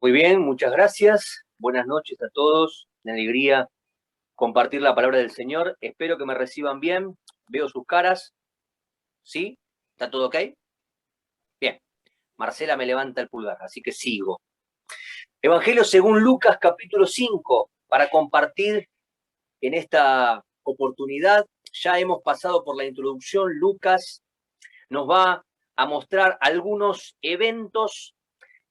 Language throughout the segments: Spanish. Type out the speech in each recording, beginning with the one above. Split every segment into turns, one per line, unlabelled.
Muy bien, muchas gracias. Buenas noches a todos. Una alegría compartir la palabra del Señor. Espero que me reciban bien. Veo sus caras. ¿Sí? ¿Está todo ok? Bien. Marcela me levanta el pulgar, así que sigo. Evangelio según Lucas, capítulo 5, para compartir en esta oportunidad. Ya hemos pasado por la introducción. Lucas nos va a mostrar algunos eventos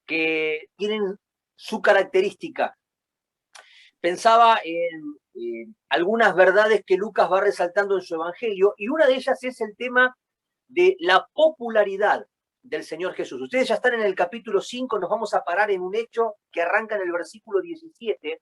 que tienen su característica. Pensaba en algunas verdades que Lucas va resaltando en su evangelio, y una de ellas es el tema de la popularidad del Señor Jesús. Ustedes ya están en el capítulo 5, nos vamos a parar en un hecho que arranca en el versículo 17,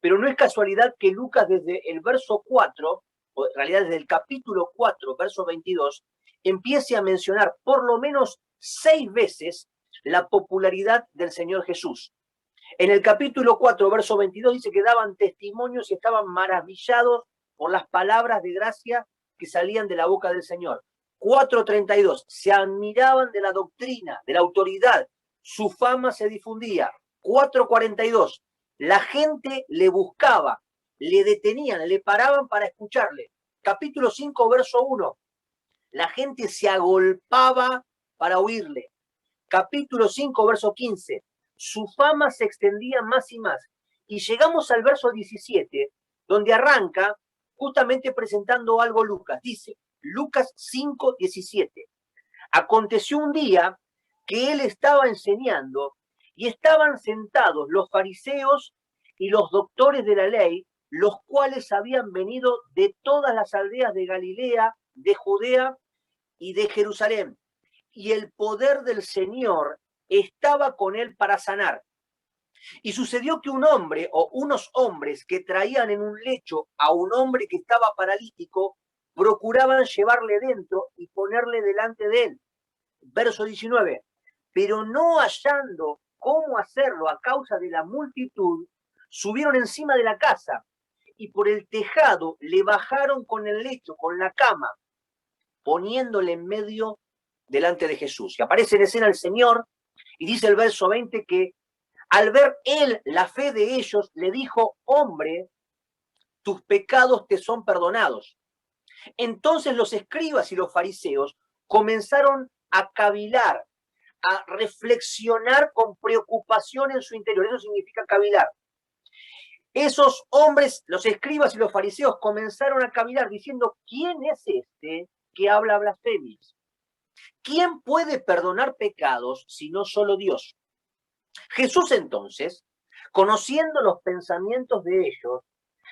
pero no es casualidad que Lucas desde el verso 4, o en realidad desde el capítulo 4, verso 22, empiece a mencionar por lo menos 6 veces la popularidad del Señor Jesús. En el capítulo 4, verso 22, dice que daban testimonios y estaban maravillados por las palabras de gracia que salían de la boca del Señor. 4:32, se admiraban de la doctrina, de la autoridad, su fama se difundía. 4:42, la gente le buscaba, le detenían, le paraban para escucharle. Capítulo 5, verso 1, la gente se agolpaba para oírle. Capítulo 5, verso 15, su fama se extendía más y más. Y llegamos al verso 17, donde arranca justamente presentando algo Lucas. Dice, Lucas 5, 17. Aconteció un día que él estaba enseñando y estaban sentados los fariseos y los doctores de la ley, los cuales habían venido de todas las aldeas de Galilea, de Judea y de Jerusalén. Y el poder del Señor estaba con él para sanar. Y sucedió que un hombre o unos hombres que traían en un lecho a un hombre que estaba paralítico, procuraban llevarle dentro y ponerle delante de él. Verso 19. Pero no hallando cómo hacerlo a causa de la multitud, subieron encima de la casa y por el tejado le bajaron con el lecho, con la cama, poniéndole en medio delante de Jesús. Y aparece en escena el Señor y dice el verso 20 que al ver él la fe de ellos, le dijo, hombre, tus pecados te son perdonados. Entonces los escribas y los fariseos comenzaron a cavilar, a reflexionar con preocupación en su interior. Eso significa cavilar. Esos hombres, los escribas y los fariseos, comenzaron a cavilar diciendo, ¿quién es este que habla blasfemias? ¿Quién puede perdonar pecados si no solo Dios? Jesús entonces, conociendo los pensamientos de ellos,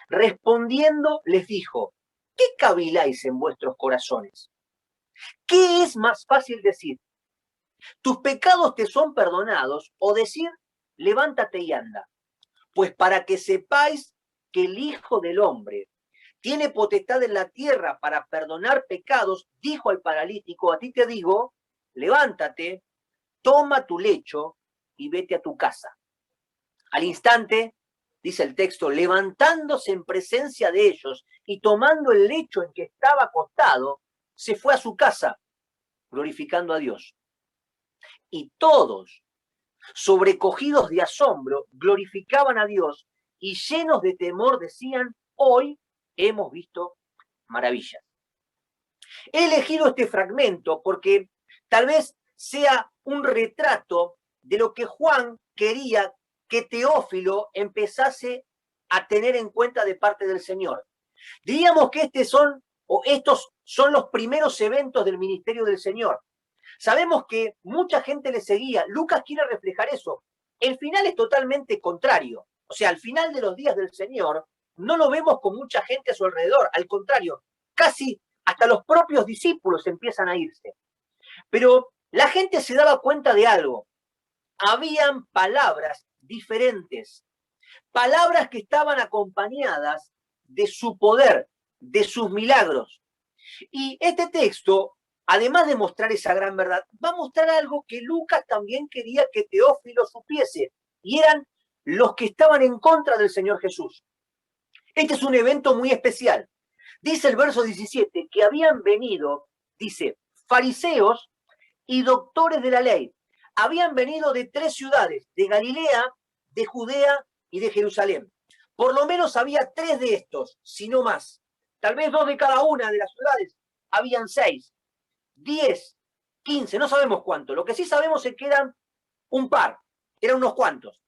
respondiendo les dijo, ¿qué caviláis en vuestros corazones? ¿Qué es más fácil decir? ¿Tus pecados te son perdonados? O decir, levántate y anda. Pues para que sepáis que el Hijo del Hombre tiene potestad en la tierra para perdonar pecados, dijo al paralítico, a ti te digo, levántate, toma tu lecho y vete a tu casa. Al instante, dice el texto, levantándose en presencia de ellos y tomando el lecho en que estaba acostado, se fue a su casa, glorificando a Dios. Y todos, sobrecogidos de asombro, glorificaban a Dios y llenos de temor decían, hoy hemos visto maravillas. He elegido este fragmento porque tal vez sea un retrato de lo que Juan quería que Teófilo empezase a tener en cuenta de parte del Señor. Diríamos que estos son los primeros eventos del ministerio del Señor. Sabemos que mucha gente le seguía. Lucas quiere reflejar eso. El final es totalmente contrario. O sea, al final de los días del Señor, no lo vemos con mucha gente a su alrededor. Al contrario, casi hasta los propios discípulos empiezan a irse. Pero la gente se daba cuenta de algo. Habían palabras diferentes. Palabras que estaban acompañadas de su poder, de sus milagros. Y este texto, además de mostrar esa gran verdad, va a mostrar algo que Lucas también quería que Teófilo supiese, y eran los que estaban en contra del Señor Jesús. Este es un evento muy especial. Dice el verso 17 que habían venido, dice, fariseos y doctores de la ley. Habían venido de 3 ciudades, de Galilea, de Judea y de Jerusalén. Por lo menos había 3 de estos, si no más. Tal vez 2 de cada una de las ciudades. Habían 6, 10, 15, no sabemos cuánto. Lo que sí sabemos es que eran un par, eran unos cuantos.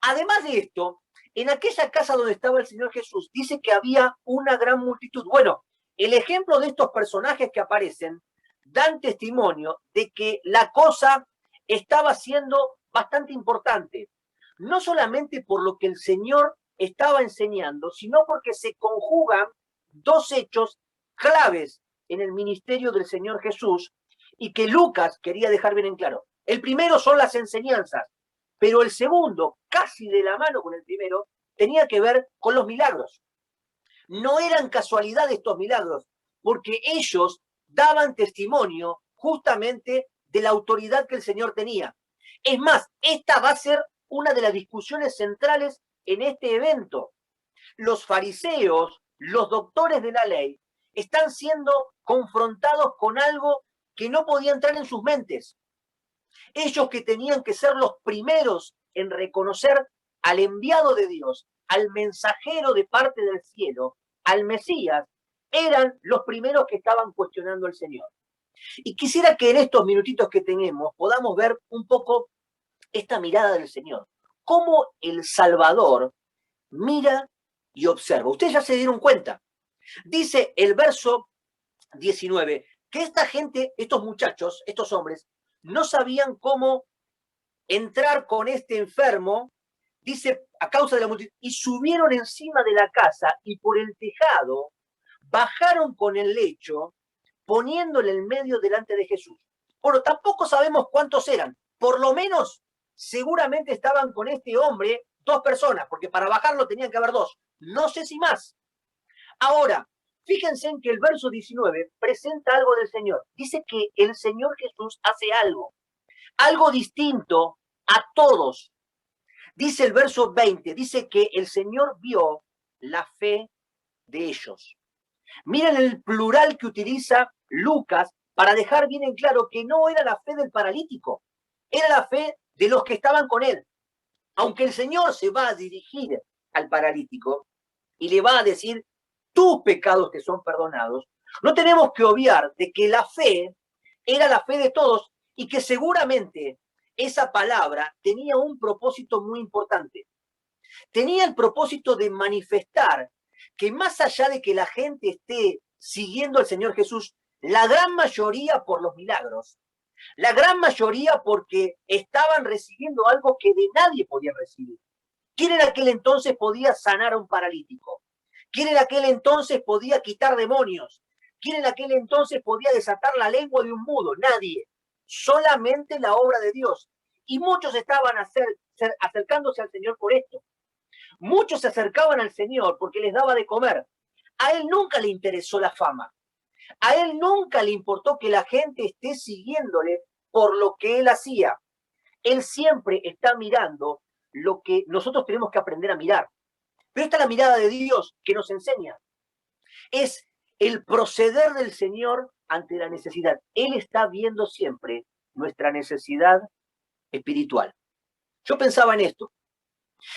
Además de esto, en aquella casa donde estaba el Señor Jesús, dice que había una gran multitud. Bueno, el ejemplo de estos personajes que aparecen dan testimonio de que la cosa estaba siendo bastante importante. No solamente por lo que el Señor estaba enseñando, sino porque se conjugan 2 hechos claves en el ministerio del Señor Jesús y que Lucas quería dejar bien en claro. El primero son las enseñanzas, pero el segundo, casi de la mano con el primero, tenía que ver con los milagros. No eran casualidad estos milagros, porque ellos daban testimonio justamente de la autoridad que el Señor tenía. Es más, esta va a ser una de las discusiones centrales en este evento. Los fariseos, los doctores de la ley, están siendo confrontados con algo que no podía entrar en sus mentes. Ellos que tenían que ser los primeros en reconocer al enviado de Dios, al mensajero de parte del cielo, al Mesías, eran los primeros que estaban cuestionando al Señor. Y quisiera que en estos minutitos que tenemos podamos ver un poco esta mirada del Señor. Cómo el Salvador mira y observa. Ustedes ya se dieron cuenta. Dice el verso 19 que esta gente, estos muchachos, estos hombres, no sabían cómo entrar con este enfermo, dice, a causa de la multitud, y subieron encima de la casa y por el tejado bajaron con el lecho, poniéndole en medio delante de Jesús. Bueno, tampoco sabemos cuántos eran. Por lo menos, seguramente estaban con este hombre 2 personas, porque para bajarlo tenían que haber 2. No sé si más. Ahora, fíjense en que el verso 19 presenta algo del Señor. Dice que el Señor Jesús hace algo distinto a todos. Dice el verso 20, dice que el Señor vio la fe de ellos. Miren el plural que utiliza Lucas para dejar bien en claro que no era la fe del paralítico, era la fe de los que estaban con él. Aunque el Señor se va a dirigir al paralítico y le va a decir, tus pecados te son perdonados, no tenemos que obviar de que la fe era la fe de todos y que seguramente esa palabra tenía un propósito muy importante. Tenía el propósito de manifestar que más allá de que la gente esté siguiendo al Señor Jesús, la gran mayoría por los milagros, la gran mayoría porque estaban recibiendo algo que de nadie podían recibir. ¿Quién en aquel entonces podía sanar a un paralítico? ¿Quién en aquel entonces podía quitar demonios? ¿Quién en aquel entonces podía desatar la lengua de un mudo? Nadie. Solamente la obra de Dios. Y muchos estaban acercándose al Señor por esto. Muchos se acercaban al Señor porque les daba de comer. A él nunca le interesó la fama. A él nunca le importó que la gente esté siguiéndole por lo que él hacía. Él siempre está mirando lo que nosotros tenemos que aprender a mirar. Pero esta es la mirada de Dios que nos enseña. Es el proceder del Señor ante la necesidad. Él está viendo siempre nuestra necesidad espiritual. Yo pensaba en esto.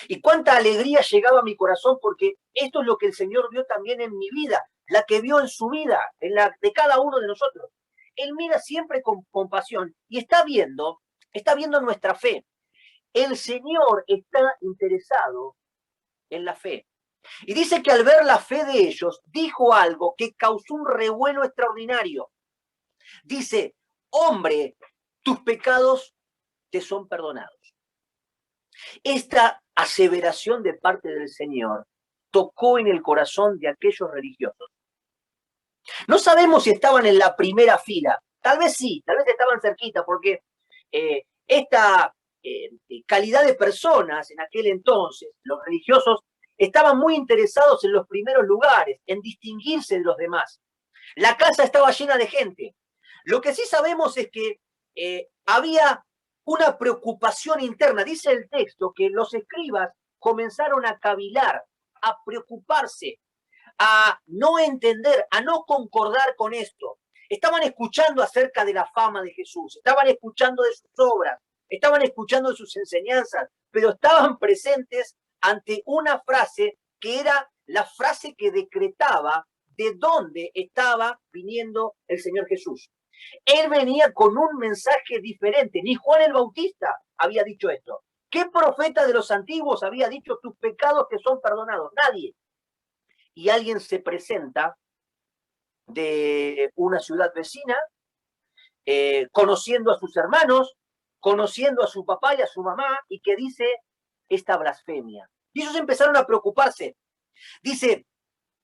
Y cuánta alegría llegaba a mi corazón porque esto es lo que el Señor vio también en mi vida, la que vio en su vida, en la de cada uno de nosotros. Él mira siempre con compasión y está viendo nuestra fe. El Señor está interesado en la fe. Y dice que al ver la fe de ellos, dijo algo que causó un revuelo extraordinario. Dice, hombre, tus pecados te son perdonados. Esta aseveración de parte del Señor tocó en el corazón de aquellos religiosos. No sabemos si estaban en la primera fila, tal vez sí, tal vez estaban cerquita, porque esta calidad de personas en aquel entonces, los religiosos, estaban muy interesados en los primeros lugares, en distinguirse de los demás. La casa estaba llena de gente. Lo que sí sabemos es que había una preocupación interna. Dice el texto que los escribas comenzaron a cavilar, a preocuparse, a no entender, a no concordar con esto. Estaban escuchando acerca de la fama de Jesús, estaban escuchando de sus obras, estaban escuchando de sus enseñanzas, pero estaban presentes ante una frase que era la frase que decretaba de dónde estaba viniendo el Señor Jesús. Él venía con un mensaje diferente. Ni Juan el Bautista había dicho esto. ¿Qué profeta de los antiguos había dicho tus pecados que son perdonados? Nadie. Y alguien se presenta de una ciudad vecina, conociendo a sus hermanos, conociendo a su papá y a su mamá, y que dice esta blasfemia. Y ellos empezaron a preocuparse. Dice,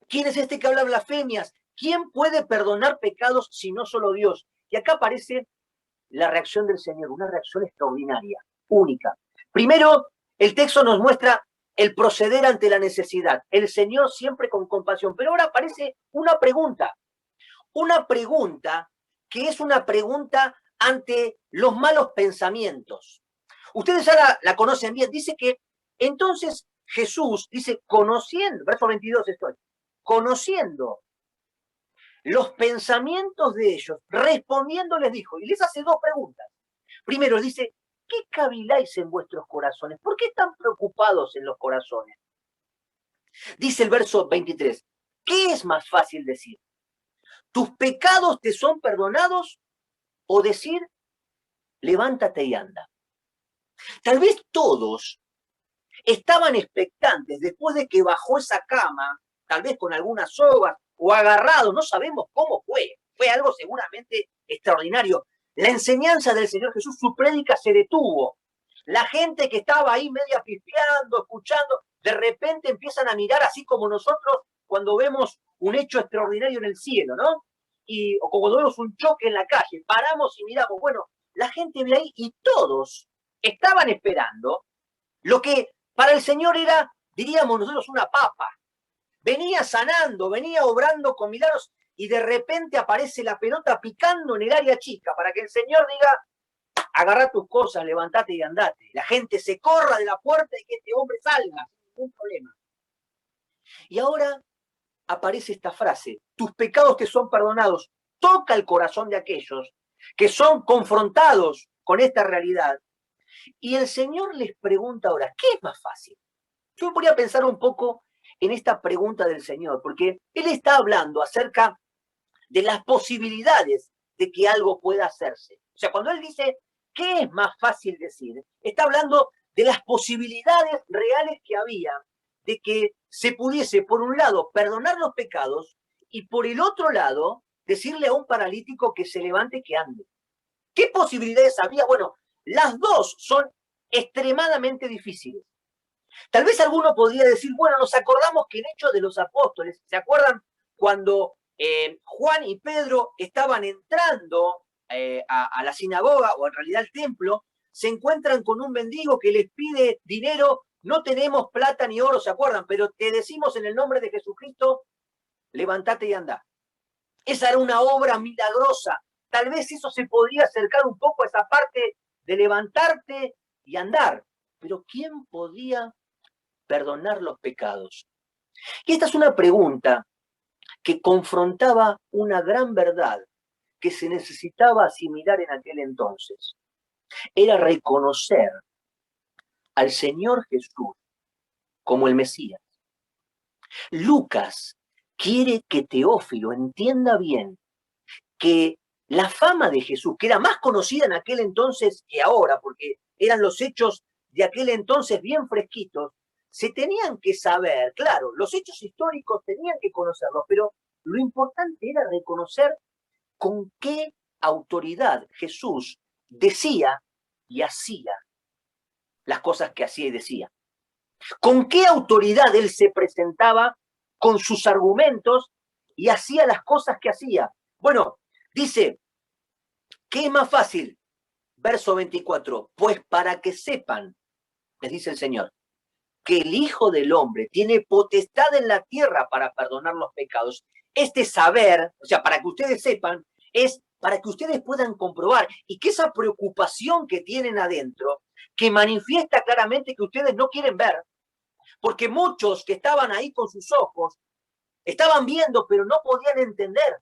¿quién es este que habla blasfemias? ¿Quién puede perdonar pecados si no solo Dios? Y acá aparece la reacción del Señor, una reacción extraordinaria, única. Primero, el texto nos muestra el proceder ante la necesidad. El Señor siempre con compasión. Pero ahora aparece una pregunta que es una pregunta ante los malos pensamientos. Ustedes ya la conocen bien. Dice que entonces Jesús, dice, conociendo, verso 22 estoy, conociendo los pensamientos de ellos, respondiendo les dijo, y les hace dos preguntas. Primero les dice, ¿qué caviláis en vuestros corazones? ¿Por qué están preocupados en los corazones? Dice el verso 23, ¿qué es más fácil decir? ¿Tus pecados te son perdonados? O decir, levántate y anda. Tal vez todos estaban expectantes después de que bajó esa cama, tal vez con algunas sogas o agarrado, no sabemos cómo fue. Fue algo seguramente extraordinario. La enseñanza del Señor Jesús, su prédica se detuvo. La gente que estaba ahí media pispeando, escuchando, de repente empiezan a mirar así como nosotros cuando vemos un hecho extraordinario en el cielo, ¿no? O cuando vemos un choque en la calle, paramos y miramos. Bueno, la gente ve ahí y todos estaban esperando lo que para el Señor era, diríamos nosotros, una papa. Venía sanando, venía obrando con milagros y de repente aparece la pelota picando en el área chica para que el Señor diga, agarra tus cosas, levantate y andate. La gente se corra de la puerta y que este hombre salga, sin ningún problema. Y ahora aparece esta frase, tus pecados te son perdonados. Toca el corazón de aquellos que son confrontados con esta realidad. Y el Señor les pregunta ahora, ¿qué es más fácil? Yo me ponía a pensar un poco en esta pregunta del Señor, porque Él está hablando acerca de las posibilidades de que algo pueda hacerse. O sea, cuando Él dice, ¿qué es más fácil decir? Está hablando de las posibilidades reales que había de que se pudiese, por un lado, perdonar los pecados y por el otro lado, decirle a un paralítico que se levante, que ande. ¿Qué posibilidades había? Bueno, las dos son extremadamente difíciles. Tal vez alguno podría decir, bueno, nos acordamos que en Hechos de los Apóstoles, ¿se acuerdan cuando Juan y Pedro estaban entrando a la sinagoga, o en realidad al templo, se encuentran con un mendigo que les pide dinero? No tenemos plata ni oro, ¿se acuerdan? Pero te decimos en el nombre de Jesucristo, levántate y anda. Esa era una obra milagrosa. Tal vez eso se podría acercar un poco a esa parte de levantarte y andar. Pero ¿quién podía perdonar los pecados? Y esta es una pregunta que confrontaba una gran verdad que se necesitaba asimilar en aquel entonces. Era reconocer al Señor Jesús como el Mesías. Lucas quiere que Teófilo entienda bien que la fama de Jesús, que era más conocida en aquel entonces que ahora, porque eran los hechos de aquel entonces bien fresquitos, se tenían que saber, claro, los hechos históricos tenían que conocerlos, pero lo importante era reconocer con qué autoridad Jesús decía y hacía las cosas que hacía y decía. Con qué autoridad él se presentaba con sus argumentos y hacía las cosas que hacía. Bueno, dice, ¿qué es más fácil? Verso 24, pues para que sepan, les dice el Señor, que el Hijo del Hombre tiene potestad en la tierra para perdonar los pecados. Este saber, o sea, para que ustedes sepan, es para que ustedes puedan comprobar y que esa preocupación que tienen adentro, que manifiesta claramente que ustedes no quieren ver, porque muchos que estaban ahí con sus ojos, estaban viendo, pero no podían entender.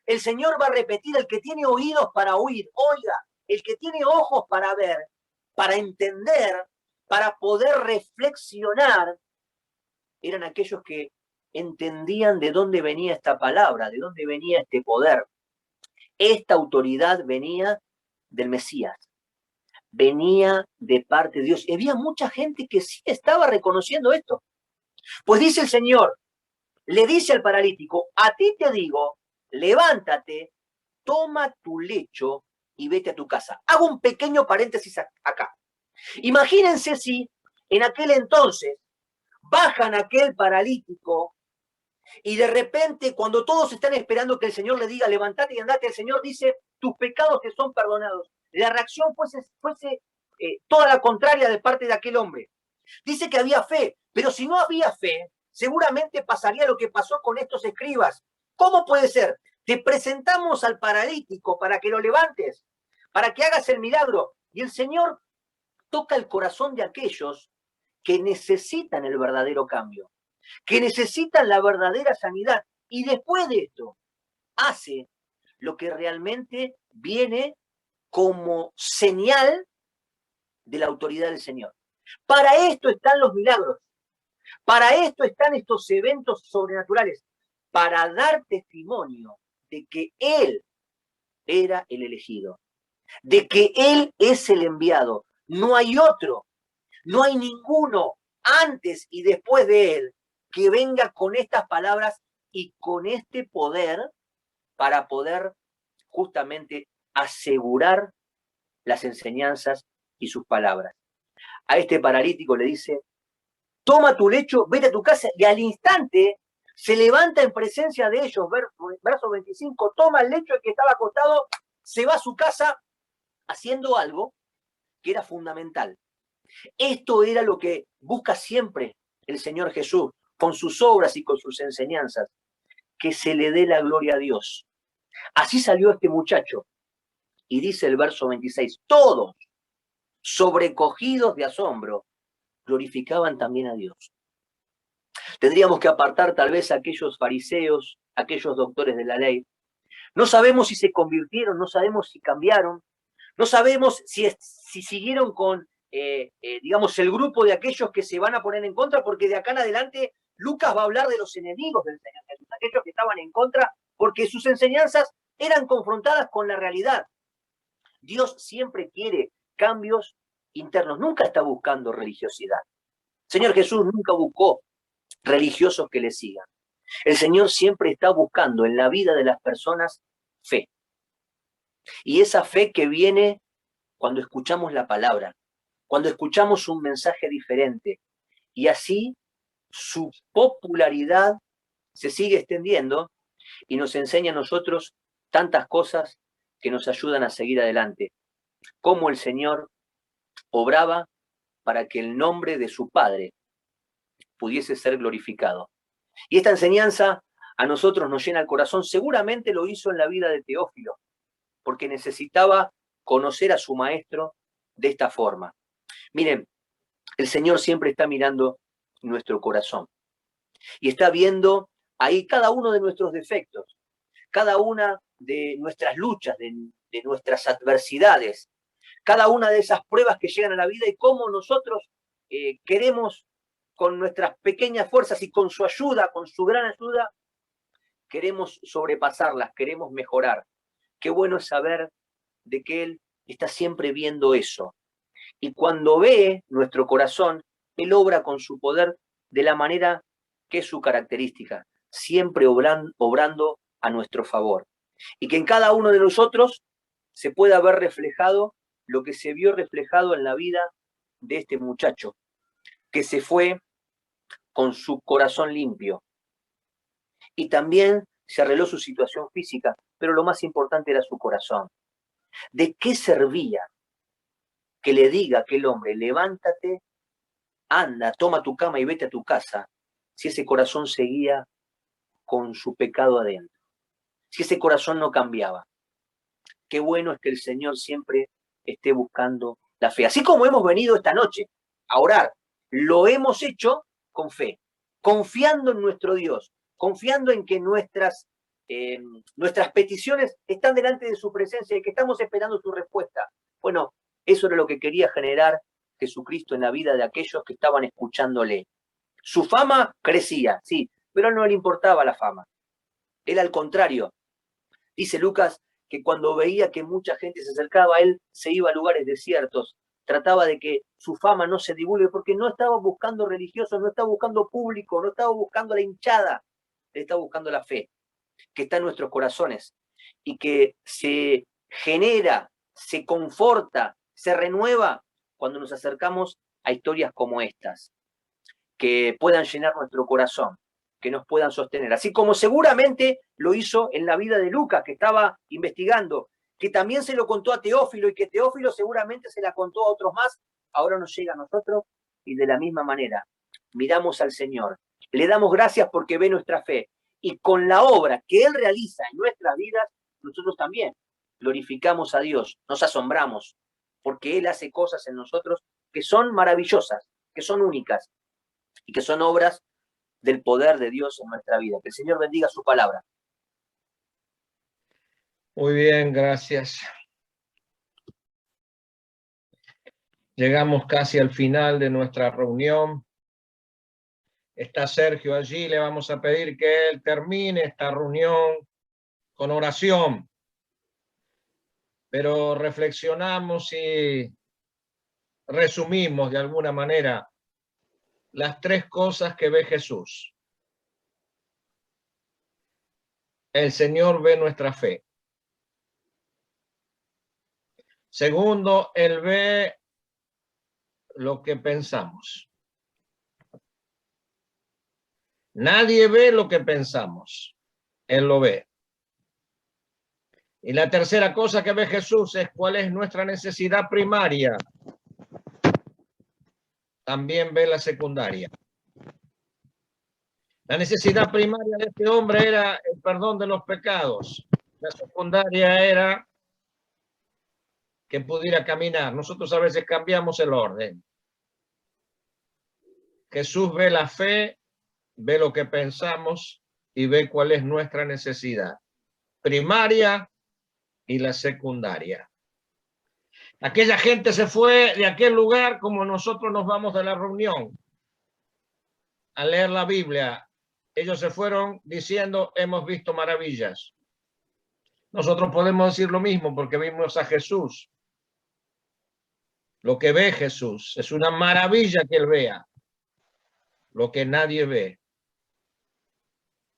El Señor va a repetir, el que tiene oídos para oír, oiga, el que tiene ojos para ver, para entender, para poder reflexionar, eran aquellos que entendían de dónde venía esta palabra, de dónde venía este poder. Esta autoridad venía del Mesías, venía de parte de Dios. Y había mucha gente que sí estaba reconociendo esto. Pues dice el Señor, le dice al paralítico, a ti te digo, levántate, toma tu lecho y vete a tu casa. Hago un pequeño paréntesis acá. Imagínense si en aquel entonces bajan aquel paralítico y de repente cuando todos están esperando que el Señor le diga levántate y andate, el Señor dice tus pecados te son perdonados. La reacción fuese toda la contraria de parte de aquel hombre. Dice que había fe, pero si no había fe, seguramente pasaría lo que pasó con estos escribas. ¿Cómo puede ser? Te presentamos al paralítico para que lo levantes, para que hagas el milagro. Y el Señor toca el corazón de aquellos que necesitan el verdadero cambio, que necesitan la verdadera sanidad. Y después de esto, hace lo que realmente viene como señal de la autoridad del Señor. Para esto están los milagros, para esto están estos eventos sobrenaturales, para dar testimonio de que Él era el elegido, de que Él es el enviado. No hay otro, no hay ninguno antes y después de Él que venga con estas palabras y con este poder para poder justamente asegurar las enseñanzas y sus palabras. A este paralítico le dice, toma tu lecho, vete a tu casa, y al instante se levanta en presencia de ellos, verso 25, toma el lecho el que estaba acostado, se va a su casa haciendo algo que era fundamental. Esto era lo que busca siempre el Señor Jesús, con sus obras y con sus enseñanzas, que se le dé la gloria a Dios. Así salió este muchacho, y dice el verso 26, todos, sobrecogidos de asombro, glorificaban también a Dios. Tendríamos que apartar tal vez a aquellos fariseos, aquellos doctores de la ley. No sabemos si se convirtieron, no sabemos si cambiaron, no sabemos si siguieron con, digamos, el grupo de aquellos que se van a poner en contra, porque de acá en adelante Lucas va a hablar de los enemigos del Señor Jesús, aquellos que estaban en contra, porque sus enseñanzas eran confrontadas con la realidad. Dios siempre quiere cambios internos, nunca está buscando religiosidad. El Señor Jesús nunca buscó religiosos que le sigan. El Señor siempre está buscando en la vida de las personas fe. Y esa fe que viene cuando escuchamos la palabra, cuando escuchamos un mensaje diferente. Y así su popularidad se sigue extendiendo y nos enseña a nosotros tantas cosas que nos ayudan a seguir adelante. Cómo el Señor obraba para que el nombre de su Padre pudiese ser glorificado. Y esta enseñanza a nosotros nos llena el corazón. Seguramente lo hizo en la vida de Teófilo, porque necesitaba conocer a su maestro de esta forma. Miren, el Señor siempre está mirando nuestro corazón y está viendo ahí cada uno de nuestros defectos, cada una de nuestras luchas, de nuestras adversidades, cada una de esas pruebas que llegan a la vida y cómo nosotros queremos con nuestras pequeñas fuerzas y con su ayuda, con su gran ayuda, queremos sobrepasarlas, queremos mejorar. Qué bueno es saber de que Él está siempre viendo eso. Y cuando ve nuestro corazón, Él obra con su poder de la manera que es su característica, siempre obrando a nuestro favor. Y que en cada uno de nosotros se pueda ver reflejado lo que se vio reflejado en la vida de este muchacho, que se fue con su corazón limpio. Y también se arregló su situación física, pero lo más importante era su corazón. ¿De qué servía que le diga a aquel hombre, levántate, anda, toma tu cama y vete a tu casa, si ese corazón seguía con su pecado adentro? Si ese corazón no cambiaba. Qué bueno es que el Señor siempre esté buscando la fe. Así como hemos venido esta noche a orar, lo hemos hecho con fe, confiando en nuestro Dios, confiando en que nuestras peticiones están delante de su presencia y que estamos esperando su respuesta. Bueno, eso era lo que quería generar Jesucristo en la vida de aquellos que estaban escuchándole. Su fama crecía, sí, pero no le importaba la fama. Él al contrario, dice Lucas, que cuando veía que mucha gente se acercaba a él, se iba a lugares desiertos, trataba de que su fama no se divulgue, porque no estaba buscando religiosos, no estaba buscando público, no estaba buscando la hinchada, él estaba buscando la fe, que está en nuestros corazones, y que se genera, se conforta, se renueva cuando nos acercamos a historias como estas, que puedan llenar nuestro corazón, que nos puedan sostener. Así como seguramente lo hizo en la vida de Lucas, que estaba investigando, que también se lo contó a Teófilo y que Teófilo seguramente se la contó a otros más, ahora nos llega a nosotros y de la misma manera miramos al Señor, le damos gracias porque ve nuestra fe y con la obra que Él realiza en nuestras vidas, nosotros también glorificamos a Dios, nos asombramos porque Él hace cosas en nosotros que son maravillosas, que son únicas y que son obras del poder de Dios en nuestra vida. Que el Señor bendiga su palabra.
Muy bien, gracias. Llegamos casi al final de nuestra reunión. Está Sergio allí, le vamos a pedir que él termine esta reunión con oración. Pero reflexionamos y resumimos de alguna manera las tres cosas que ve Jesús. El Señor ve nuestra fe. Segundo, Él ve lo que pensamos. Nadie ve lo que pensamos. Él lo ve. Y la tercera cosa que ve Jesús es cuál es nuestra necesidad primaria. También ve la secundaria. La necesidad primaria de este hombre era el perdón de los pecados. La secundaria era que pudiera caminar. Nosotros a veces cambiamos el orden. Jesús ve la fe, ve lo que pensamos y ve cuál es nuestra necesidad primaria y la secundaria. Aquella gente se fue de aquel lugar como nosotros nos vamos de la reunión a leer la Biblia. Ellos se fueron diciendo, hemos visto maravillas. Nosotros podemos decir lo mismo porque vimos a Jesús. Lo que ve Jesús es una maravilla que él vea. Lo que nadie ve.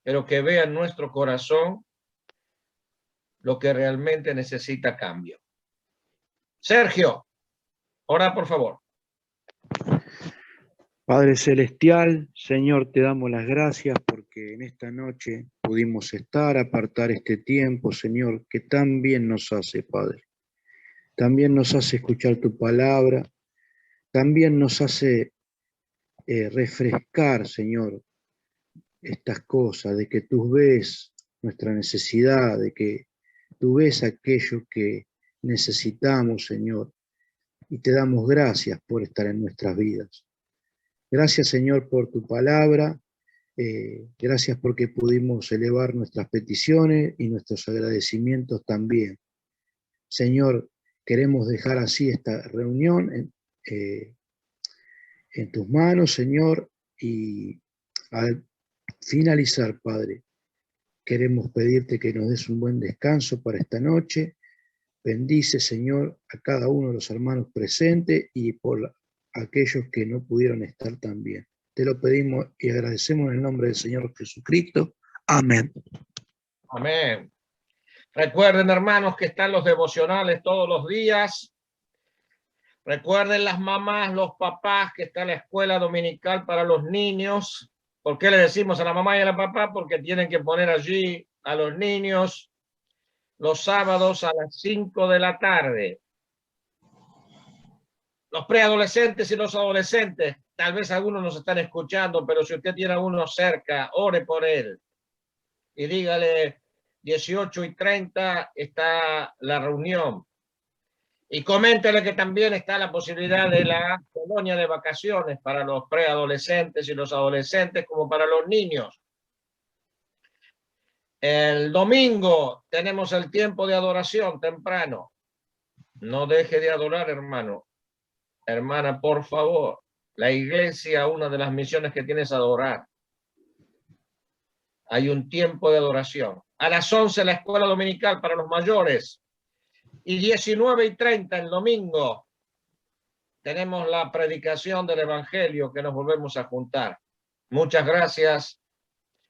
Pero que vea en nuestro corazón lo que realmente necesita cambio. Sergio, ora por favor.
Padre Celestial, Señor, te damos las gracias porque en esta noche pudimos estar, apartar este tiempo, Señor, que tan bien nos hace, Padre. También nos hace escuchar tu palabra, también nos hace refrescar, Señor, estas cosas, de que tú ves nuestra necesidad, de que tú ves aquello que necesitamos, Señor, y te damos gracias por estar en nuestras vidas. Gracias, Señor, por tu palabra. Gracias porque pudimos elevar nuestras peticiones y nuestros agradecimientos también. Señor, queremos dejar así esta reunión en tus manos, Señor, y al finalizar, Padre, queremos pedirte que nos des un buen descanso para esta noche. Bendice, Señor, a cada uno de los hermanos presentes y por aquellos que no pudieron estar también. Te lo pedimos y agradecemos en el nombre del Señor Jesucristo. Amén.
Amén. Recuerden, hermanos, que están los devocionales todos los días. Recuerden las mamás, los papás, que está la escuela dominical para los niños. ¿Por qué le decimos a la mamá y a la papá? Porque tienen que poner allí a los niños los sábados a las 5 de la tarde. Los preadolescentes y los adolescentes, tal vez algunos nos están escuchando, pero si usted tiene a uno cerca, ore por él y dígale 18:30 está la reunión. Y coméntele que también está la posibilidad de la colonia de vacaciones para los preadolescentes y los adolescentes como para los niños. El domingo tenemos el tiempo de adoración temprano. No deje de adorar, hermano. Hermana, por favor, la iglesia, una de las misiones que tiene es adorar. Hay un tiempo de adoración. A las 11 la escuela dominical para los mayores. Y 19:30 el domingo tenemos la predicación del evangelio, que nos volvemos a juntar. Muchas gracias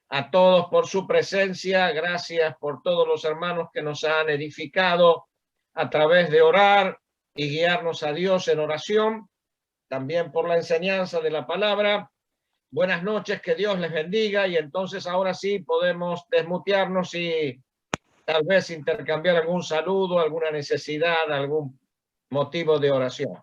a todos por su presencia. Gracias por todos los hermanos que nos han edificado a través de orar y guiarnos a Dios en oración. También por la enseñanza de la palabra. Buenas noches, que Dios les bendiga. Y entonces ahora sí podemos desmutearnos y tal vez intercambiar algún saludo, alguna necesidad, algún motivo de oración.